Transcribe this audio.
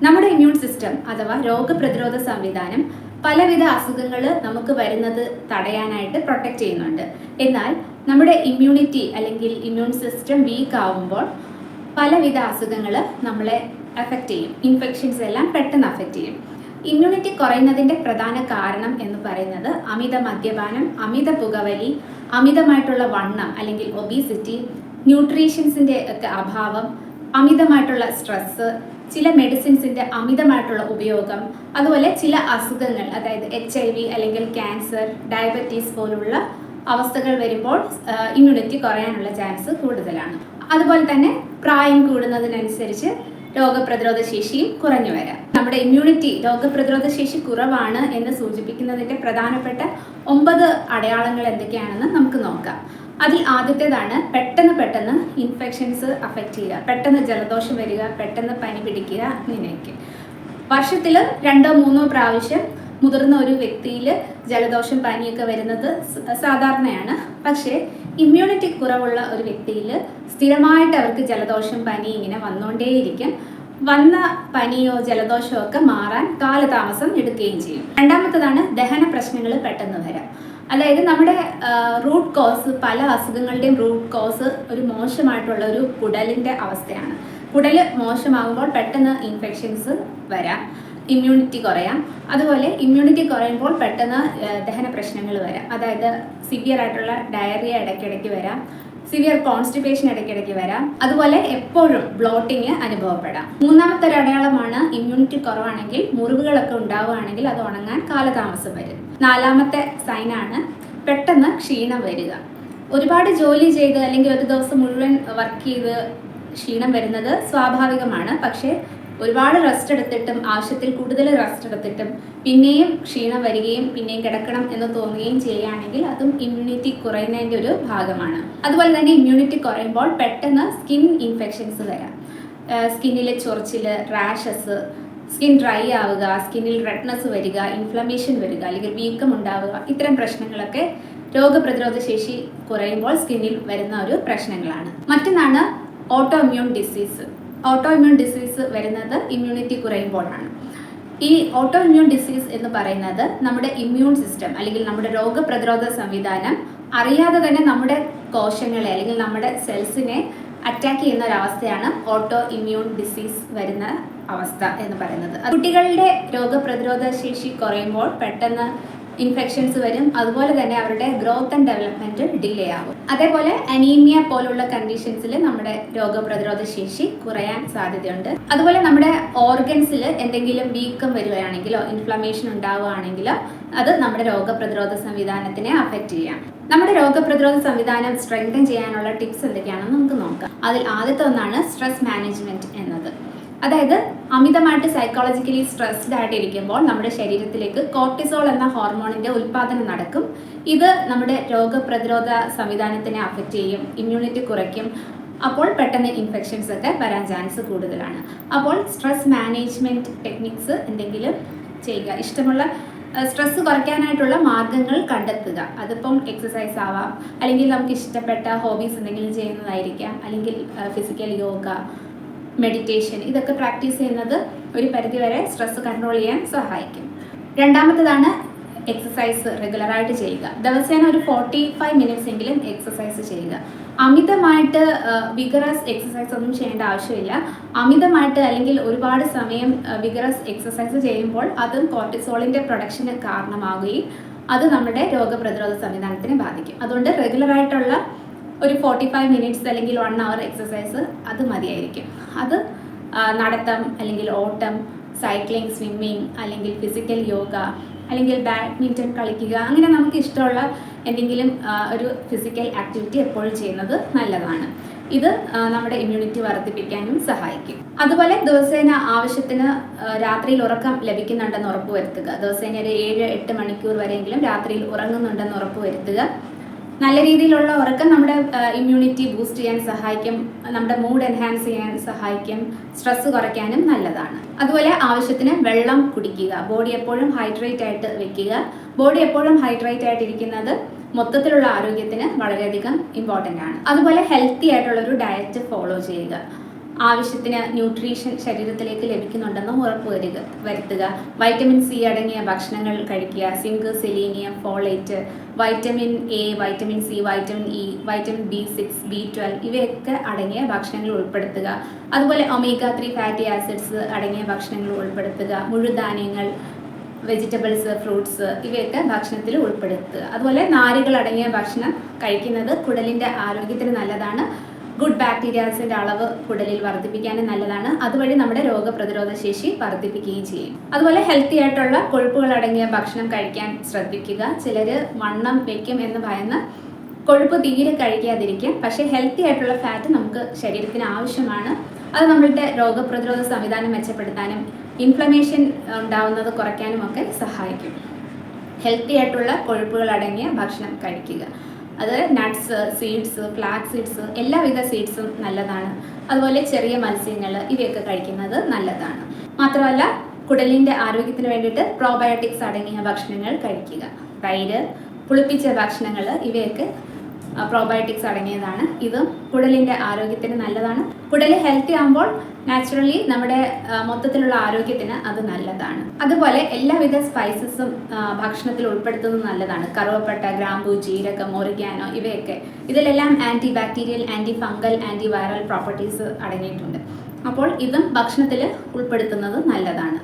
നമ്മുടെ immune system അഥവാ രോഗപ്രതിരോധ സംവിധാനം പലവിധ അസുഖങ്ങൾ നമുക്ക് വരുന്നത് തടയാനായിട്ട് പ്രൊട്ടക്റ്റ് ചെയ്യുന്നുണ്ട്. എന്നാൽ നമ്മുടെ ഇമ്മ്യൂണിറ്റി അല്ലെങ്കിൽ ഇമ്മ്യൂൺ സിസ്റ്റം വീക്ക് ആവുമ്പോൾ പലവിധ അസുഖങ്ങൾ നമ്മളെ അഫക്റ്റ് ചെയ്യും. ഇൻഫെക്ഷൻസ് എല്ലാം പെട്ടെന്ന് അഫക്റ്റ് ചെയ്യും. ഇമ്മ്യൂണിറ്റി കുറയുന്നതിൻ്റെ പ്രധാന കാരണം എന്ന് പറയുന്നത് അമിത മദ്യപാനം, അമിത പുകവലി, അമിതമായിട്ടുള്ള വണ്ണം അല്ലെങ്കിൽ ഒബീസിറ്റി, ന്യൂട്രീഷൻസിൻ്റെ ഒക്കെ അഭാവം, അമിതമായിട്ടുള്ള സ്ട്രെസ്സ്, ചില മെഡിസിൻസിൻ്റെ അമിതമായിട്ടുള്ള ഉപയോഗം, അതുപോലെ ചില അസുഖങ്ങൾ അതായത് HIV അല്ലെങ്കിൽ ക്യാൻസർ, ഡയബറ്റീസ് പോലുള്ള അവസ്ഥകൾ വരുമ്പോൾ ഇമ്മ്യൂണിറ്റി കുറയാനുള്ള ചാൻസ് കൂടുതലാണ്. അതുപോലെ തന്നെ പ്രായം കൂടുന്നതിനനുസരിച്ച് രോഗപ്രതിരോധ ശേഷിയും കുറഞ്ഞു വരാം. നമ്മുടെ ഇമ്മ്യൂണിറ്റി രോഗപ്രതിരോധ ശേഷി കുറവാണ് എന്ന് സൂചിപ്പിക്കുന്നതിൻ്റെ പ്രധാനപ്പെട്ട 9 അടയാളങ്ങൾ എന്തൊക്കെയാണെന്ന് നമുക്ക് നോക്കാം. അതിൽ ആദ്യത്തേതാണ് പെട്ടെന്ന് ഇൻഫെക്ഷൻസ് അഫക്റ്റ് ചെയ്യുക, പെട്ടെന്ന് ജലദോഷം വരിക, പെട്ടെന്ന് പനി പിടിക്കുക. ഇങ്ങനെയൊക്കെ വർഷത്തിൽ 2-3 പ്രാവശ്യം മുതിർന്ന ഒരു വ്യക്തിയിൽ ജലദോഷം പനിയൊക്കെ വരുന്നത് സാധാരണയാണ്. പക്ഷേ ഇമ്മ്യൂണിറ്റി കുറവുള്ള ഒരു വ്യക്തിയിൽ സ്ഥിരമായിട്ട് അവർക്ക് ജലദോഷം പനി ഇങ്ങനെ വന്നുകൊണ്ടേയിരിക്കും. വന്ന പനിയോ ജലദോഷമോ ഒക്കെ മാറാൻ കാലതാമസം എടുക്കുകയും ചെയ്യും. രണ്ടാമത്തേതാണ് ദഹന പ്രശ്നങ്ങൾ പെട്ടെന്ന് വരാം. അതായത് നമ്മുടെ റൂട്ട് കോസ്, പല അസുഖങ്ങളുടെയും റൂട്ട് കോസ് ഒരു മോശമായിട്ടുള്ള ഒരു കുടലിൻ്റെ അവസ്ഥയാണ്. കുടൽ മോശമാകുമ്പോൾ പെട്ടെന്ന് ഇൻഫെക്ഷൻസ് വരാം, ഇമ്മ്യൂണിറ്റി കുറയാം. അതുപോലെ ഇമ്മ്യൂണിറ്റി കുറയുമ്പോൾ പെട്ടെന്ന് ദഹന പ്രശ്നങ്ങൾ വരാം. അതായത് സിവിയർ ആയിട്ടുള്ള ഡയറിയ ഇടയ്ക്കിടയ്ക്ക് വരാം, സിവിയർ കോൺസ്റ്റിപ്പേഷൻ ഇടയ്ക്കിടയ്ക്ക് വരാം. അതുപോലെ എപ്പോഴും ബ്ലോട്ടിങ് അനുഭവപ്പെടാം. മൂന്നാമത്തെ ഒരു അടയാളമാണ് ഇമ്മ്യൂണിറ്റി കുറവാണെങ്കിൽ മുറിവുകളൊക്കെ ഉണ്ടാവുകയാണെങ്കിൽ അത് ഉണങ്ങാൻ കാലതാമസം വരും. നാലാമത്തെ സൈനാണ് പെട്ടെന്ന് ക്ഷീണം വരിക. ഒരുപാട് ജോലി ചെയ്ത് അല്ലെങ്കിൽ ഒരു ദിവസം മുഴുവൻ വർക്ക് ചെയ്ത് ക്ഷീണം വരുന്നത് സ്വാഭാവികമാണ്. പക്ഷേ ഒരുപാട് റെസ്റ്റ് എടുത്തിട്ടും ആവശ്യത്തിൽ കൂടുതൽ റെസ്റ്റ് എടുത്തിട്ടും പിന്നെയും ക്ഷീണം വരികയും പിന്നെയും കിടക്കണം എന്ന് തോന്നുകയും ചെയ്യുകയാണെങ്കിൽ അതും ഇമ്മ്യൂണിറ്റി കുറയുന്നതിൻ്റെ ഒരു ഭാഗമാണ്. അതുപോലെ തന്നെ ഇമ്മ്യൂണിറ്റി കുറയുമ്പോൾ പെട്ടെന്ന് സ്കിൻ ഇൻഫെക്ഷൻസ് വരാം. സ്കിന്നിൽ ചൊറിച്ചിൽ, റാഷസ്, സ്കിൻ ഡ്രൈ ആവുക, സ്കിന്നിൽ റെഡ്നെസ് വരിക, ഇൻഫ്ലമേഷൻ വരിക അല്ലെങ്കിൽ വീക്കം ഉണ്ടാവുക. ഇത്തരം പ്രശ്നങ്ങളൊക്കെ രോഗപ്രതിരോധ ശേഷി കുറയുമ്പോൾ സ്കിന്നിൽ വരുന്ന ഒരു പ്രശ്നങ്ങളാണ്. മറ്റൊന്നാണ് auto immune disease. Auto immune disease വരുന്നത് ഇമ്മ്യൂണിറ്റി കുറയുമ്പോഴാണ്. ഈ ഓട്ടോ ഇമ്മ്യൂൺ ഡിസീസ് എന്ന് പറയുന്നത് നമ്മുടെ ഇമ്മ്യൂൺ സിസ്റ്റം അല്ലെങ്കിൽ നമ്മുടെ രോഗപ്രതിരോധ സംവിധാനം അറിയാതെ തന്നെ നമ്മുടെ കോശങ്ങളെ അല്ലെങ്കിൽ നമ്മുടെ സെൽസിനെ അറ്റാക്ക് ചെയ്യുന്ന ഒരവസ്ഥയാണ് ഓട്ടോ ഇമ്മ്യൂൺ ഡിസീസ് വരുന്ന അവസ്ഥ എന്ന് പറയുന്നത്. കുട്ടികളുടെ രോഗപ്രതിരോധ ശേഷി കുറയുമ്പോൾ പെട്ടെന്ന് ഇൻഫെക്ഷൻസ് വരും. അതുപോലെ തന്നെ അവരുടെ ഗ്രോത്ത് ആൻഡ് ഡെവലപ്മെന്റ് ഡിലേ ആകും. അതേപോലെ അനീമിയ പോലുള്ള കണ്ടീഷൻസിൽ നമ്മുടെ രോഗപ്രതിരോധ ശേഷി കുറയാൻ സാധ്യതയുണ്ട്. അതുപോലെ നമ്മുടെ ഓർഗൻസിൽ എന്തെങ്കിലും വീക്കം വരികയാണെങ്കിലോ ഇൻഫ്ലമേഷൻ ഉണ്ടാവുകയാണെങ്കിലോ അത് നമ്മുടെ രോഗപ്രതിരോധ സംവിധാനത്തിനെ അഫക്റ്റ് ചെയ്യാം. നമ്മുടെ രോഗപ്രതിരോധ സംവിധാനം സ്ട്രെങ്തൻ ചെയ്യാനുള്ള ടിപ്സ് എന്തൊക്കെയാണെന്ന് നമുക്ക് നോക്കാം. അതിൽ ആദ്യത്തെ ഒന്നാണ് സ്ട്രെസ് മാനേജ്മെന്റ് എന്നത്. അതായത് അമിതമായിട്ട് സൈക്കോളജിക്കലി സ്ട്രെസ്ഡ് ആയിട്ടിരിക്കുമ്പോൾ നമ്മുടെ ശരീരത്തിലേക്ക് കോർട്ടിസോൾ എന്ന ഹോർമോണിൻ്റെ ഉൽപ്പാദനം നടക്കും. ഇത് നമ്മുടെ രോഗപ്രതിരോധ സംവിധാനത്തിനെ അഫക്റ്റ് ചെയ്യും, ഇമ്മ്യൂണിറ്റി കുറയ്ക്കും. അപ്പോൾ പെട്ടെന്ന് ഇൻഫെക്ഷൻസ് ഒക്കെ വരാൻ ചാൻസ് കൂടുതലാണ്. അപ്പോൾ സ്ട്രെസ് മാനേജ്മെൻറ്റ് ടെക്നിക്സ് എന്തെങ്കിലും ചെയ്യുക. ഇഷ്ടമുള്ള സ്ട്രെസ്സ് കുറയ്ക്കാനായിട്ടുള്ള മാർഗങ്ങൾ കണ്ടെത്തുക. അതിപ്പം എക്സസൈസ് ആവാം, അല്ലെങ്കിൽ നമുക്ക് ഇഷ്ടപ്പെട്ട ഹോബീസ് എന്തെങ്കിലും ചെയ്യുന്നതായിരിക്കാം, അല്ലെങ്കിൽ ഫിസിക്കൽ യോഗ, മെഡിറ്റേഷൻ. ഇതൊക്കെ പ്രാക്ടീസ് ചെയ്യുന്നത് ഒരു പരിധിവരെ സ്ട്രെസ് കൺട്രോൾ ചെയ്യാൻ സഹായിക്കും. രണ്ടാമത്തേതാണ് എക്സസൈസ് റെഗുലറായിട്ട് ചെയ്യുക. ദിവസേന ഒരു 45 മിനിറ്റ്സ് എങ്കിലും എക്സസൈസ് ചെയ്യുക. അമിതമായിട്ട് വിഗറസ് എക്സസൈസ് ഒന്നും ചെയ്യേണ്ട ആവശ്യമില്ല. അമിതമായിട്ട് അല്ലെങ്കിൽ ഒരുപാട് സമയം വിഗറസ് എക്സസൈസ് ചെയ്യുമ്പോൾ അതും കോർട്ടിസോളിൻ്റെ പ്രൊഡക്ഷന് കാരണമാവുകയും അത് നമ്മുടെ രോഗപ്രതിരോധ സംവിധാനത്തിനെ ബാധിക്കും. അതുകൊണ്ട് റെഗുലറായിട്ടുള്ള ഒരു 45 മിനിറ്റ്സ് അല്ലെങ്കിൽ 1 അവർ എക്സസൈസ് അത് മതിയായിരിക്കും. അത് നടത്തം അല്ലെങ്കിൽ ഓട്ടം, സൈക്ലിംഗ്, സ്വിമ്മിങ്, അല്ലെങ്കിൽ ഫിസിക്കൽ യോഗ, അല്ലെങ്കിൽ ബാഡ്മിൻ്റൺ കളിക്കുക. അങ്ങനെ നമുക്ക് ഇഷ്ടമുള്ള എന്തെങ്കിലും ഒരു ഫിസിക്കൽ ആക്ടിവിറ്റി എപ്പോഴും ചെയ്യുന്നത് നല്ലതാണ്. ഇത് നമ്മുടെ ഇമ്മ്യൂണിറ്റി വർദ്ധിപ്പിക്കാനും സഹായിക്കും. അതുപോലെ ദിവസേന ആവശ്യത്തിന് രാത്രിയിൽ ഉറക്കം ലഭിക്കുന്നുണ്ടെന്ന് ഉറപ്പുവരുത്തുക. ദിവസേന ഒരു 7-8 മണിക്കൂർ വരെയെങ്കിലും രാത്രിയിൽ ഉറങ്ങുന്നുണ്ടെന്ന് ഉറപ്പുവരുത്തുക. നല്ല രീതിയിലുള്ള ഉറക്കം നമ്മുടെ ഇമ്മ്യൂണിറ്റി ബൂസ്റ്റ് ചെയ്യാൻ സഹായിക്കും, നമ്മുടെ മൂഡ് എൻഹാൻസ് ചെയ്യാൻ സഹായിക്കും, സ്ട്രെസ് കുറയ്ക്കാനും നല്ലതാണ്. അതുപോലെ ആവശ്യത്തിന് വെള്ളം കുടിക്കുക. ബോഡി എപ്പോഴും ഹൈഡ്രേറ്റ് ആയിട്ട് വെക്കുക. ബോഡി എപ്പോഴും ഹൈഡ്രേറ്റ് ആയിട്ടിരിക്കുന്നത് മൊത്തത്തിലുള്ള ആരോഗ്യത്തിന് വളരെയധികം ഇമ്പോർട്ടൻ്റ് ആണ്. അതുപോലെ ഹെൽത്തി ആയിട്ടുള്ളൊരു ഡയറ്റ് ഫോളോ ചെയ്യുക. ആവശ്യത്തിന് ന്യൂട്രീഷൻ ശരീരത്തിലേക്ക് ലഭിക്കുന്നുണ്ടെന്ന് വരുത്തുക. വൈറ്റമിൻ സി അടങ്ങിയ ഭക്ഷണങ്ങൾ കഴിക്കുക. Zinc, selenium, folate, vitamin A, vitamin C, vitamin E, vitamin B6, B12 ഇവയൊക്കെ അടങ്ങിയ ഭക്ഷണങ്ങൾ ഉൾപ്പെടുത്തുക. അതുപോലെ ഒമേഗ 3 ഫാറ്റി ആസിഡ്സ് അടങ്ങിയ ഭക്ഷണങ്ങൾ ഉൾപ്പെടുത്തുക. മുഴുധാന്യങ്ങൾ, വെജിറ്റബിൾസ്, ഫ്രൂട്ട്സ് ഇവയൊക്കെ ഭക്ഷണത്തിൽ ഉൾപ്പെടുത്തുക. അതുപോലെ നാരുകൾ അടങ്ങിയ ഭക്ഷണം കഴിക്കുന്നത് കുടലിൻ്റെ ആരോഗ്യത്തിന് നല്ലതാണ്. ഗുഡ് ബാക്ടീരിയാസിൻ്റെ അളവ് കുടലിൽ വർദ്ധിപ്പിക്കാനും നല്ലതാണ്. അതുവഴി നമ്മുടെ രോഗപ്രതിരോധ ശേഷി വർദ്ധിപ്പിക്കുകയും ചെയ്യും. അതുപോലെ ഹെൽത്തി ആയിട്ടുള്ള കൊഴുപ്പുകൾ അടങ്ങിയ ഭക്ഷണം കഴിക്കാൻ ശ്രദ്ധിക്കുക. ചിലർ വണ്ണം വെക്കും എന്ന് ഭയന്ന് കൊഴുപ്പ് തീരെ കഴിക്കാതിരിക്കും. പക്ഷേ ഹെൽത്തി ആയിട്ടുള്ള ഫാറ്റ് നമുക്ക് ശരീരത്തിന് ആവശ്യമാണ്. അത് നമ്മളുടെ രോഗപ്രതിരോധ സംവിധാനം മെച്ചപ്പെടുത്താനും ഇൻഫ്ലമേഷൻ ഉണ്ടാവുന്നത് കുറയ്ക്കാനും ഒക്കെ സഹായിക്കും. ഹെൽത്തി ആയിട്ടുള്ള കൊഴുപ്പുകൾ അടങ്ങിയ ഭക്ഷണം കഴിക്കുക. അത് നട്ട്സ്, സീഡ്സ്, ഫ്ലാക്സ് സീഡ്സ്, എല്ലാവിധ സീഡ്സും നല്ലതാണ്. അതുപോലെ ചെറിയ മത്സ്യങ്ങൾ ഇവയൊക്കെ കഴിക്കുന്നത് നല്ലതാണ്. മാത്രമല്ല കുടലിൻ്റെ ആരോഗ്യത്തിന് വേണ്ടിയിട്ട് പ്രോബയോട്ടിക്സ് അടങ്ങിയ ഭക്ഷണങ്ങൾ കഴിക്കുക. തൈര്, പുളിപ്പിച്ച ഭക്ഷണങ്ങൾ ഇവയൊക്കെ പ്രോബയോട്ടിക്സ് അടങ്ങിയതാണ്. ഇതും കുടലിൻ്റെ ആരോഗ്യത്തിന് നല്ലതാണ്. കുടൽ ഹെൽത്തി ആകുമ്പോൾ നാച്ചുറലി നമ്മുടെ മൊത്തത്തിലുള്ള ആരോഗ്യത്തിന് അത് നല്ലതാണ്. അതുപോലെ എല്ലാവിധ സ്പൈസസും ഭക്ഷണത്തിൽ ഉൾപ്പെടുത്തുന്നത് നല്ലതാണ്. കറുവപ്പട്ട, ഗ്രാമ്പൂ, ജീരകം, ഒറിഗാനോ ഇവയൊക്കെ ഇതിലെല്ലാം anti bacterial, anti fungal, anti viral properties അടങ്ങിയിട്ടുണ്ട്. അപ്പോൾ ഇതും ഭക്ഷണത്തിൽ ഉൾപ്പെടുത്തുന്നത് നല്ലതാണ്.